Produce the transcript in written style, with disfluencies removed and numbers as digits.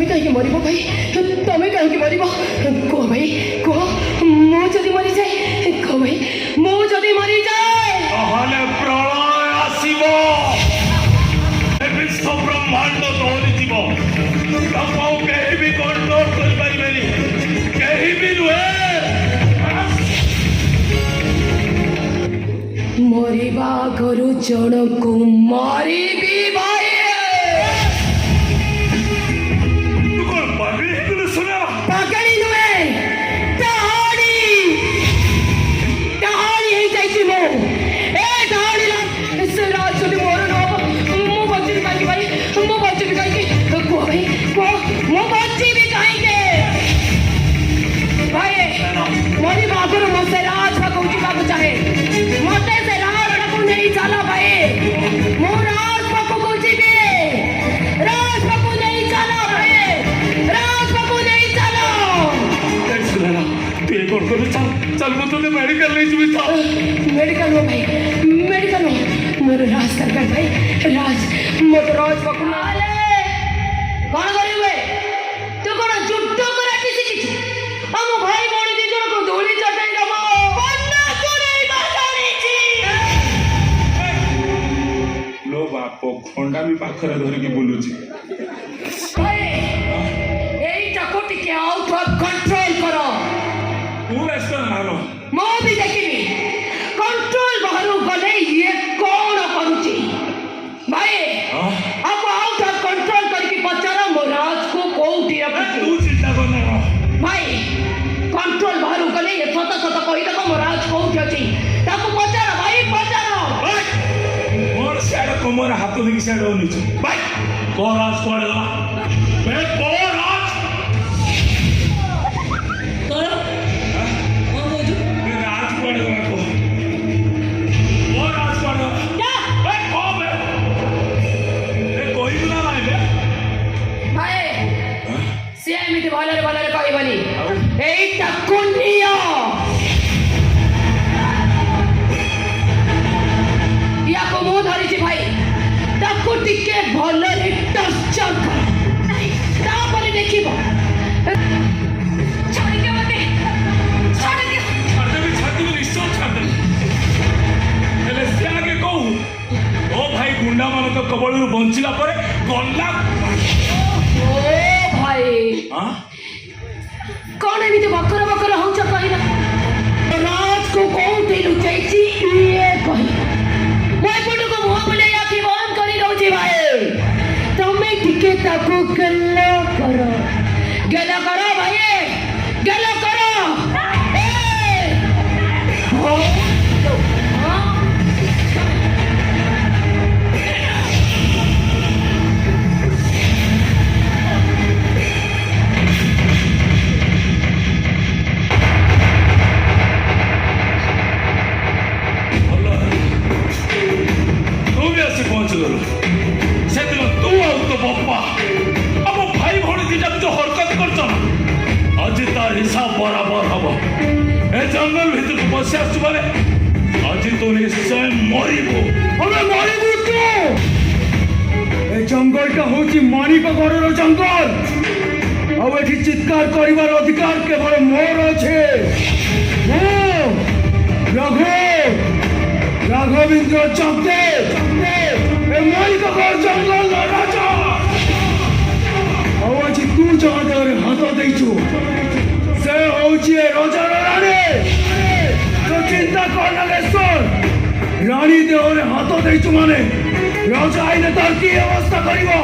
तमें कहीं मर भाई तमें कहीं मर कह भाई कह मो जदि मरी जाए कह भाई मो जदि मरी जाए प्रलय आसीबो विश्व ब्रह्मांड दौरी जीव कहीं भी कंट्रोल कर पारिबेनी कहीं भी नुहे मरिबा घरु जन को मारिबी भाई तू कौन पागल है तू सुना पागली नुहे कहानी कहानी है जाइछि मो ए कहानी ला से रात सुनी मोर न मो बच्ची काई भाई मो बच्ची काई को भाई को मो बच्ची भी काई के भाई मोरी बागुर मो से रात पकौची का चाहे मोटे से रात को नहीं चला भाई मो रात पकौची भी रात पकौ नहीं चला भाई रात पकौ नहीं चला सुना तू ये कौन कर चल चल मो तो मेडिकल ले जीवी था मेडिकल हो भाई मेडिकल हो मेरे राज कर भाई राज मो तो राज पकौ आले कौन करिवे तू कौन जुट्ट कराटी शिखिछु हम भाई भौणी दी जण को धोली चटाई दबो बन्ना कोने बाजारी छी लो बाप खंडा भी पाखरे धरि के बुलुची भाई एई टाको टिके आउट ऑफ कंट्रोल करो पूरा इसका मानो मो भी देखिबी कंट्रोल बाहरु गले ये कौन करूची भाई अब आउट ऑफ कंट्रोल करके पचारा मोराज को कोउटी रखी तू चिंता करना भाई कंट्रोल बाहरु गले ये सत सत कहि दको मोराज कोउटी अछि ताको पचारा भाई पचारा मोर साइड कोमर हाथ देखि साइड ओनिछ भाई कोराज पड़ेगा मैं कोराज तोर ओ बोजू राज पड़ेगा को कोराज पड़ेगा क्या ए कब ए कोई ना लाइबे भाई सीएमटी भलरे भलरे कहबनी एई टाको नियो या को मो धरी छी भाई ताको टिके भलरे टर्चर कर तापर देखिबो छोड़ के मते छोड़ दियो छाते भी निश्चय छाते हेले से आगे कहू ओ भाई गुंडा मान तो कबल बंचिला परे गल्ला ओ भाई हां कौन एमिति बकर बकर होउछ कहिला राज को कोउठी लुचाइछि ये कहि मैं पुटु को मुंह बोले आखि बंद करी रहउछि भाई तमे टिके ताको गल्ला करो भाई गल्ला करो ए हो हां तू भी ऐसे पहुंच गलो से दिन तू आउ तो बप्पा अब भाई भौणी दिटा जो हरकत करछ ना आज तार हिसाब बराबर हबो ए जंगल भीतर को बस आछ बारे आज तो निश्चय मरिबो हमें मरिबु तू ए जंगल का होची मानी का घरर जंगल अब एठी चित्कार करिवार अधिकार केवल मोर अछि राघवेंद्र चंपे ए मानी का घर जंगल राजा अब आज तू जहां हाथ देइछु से होची राजा रानी तो चिंता करना लेसर रानी देहरे हाथ देइछु माने राजा आइले तार की अवस्था करिवो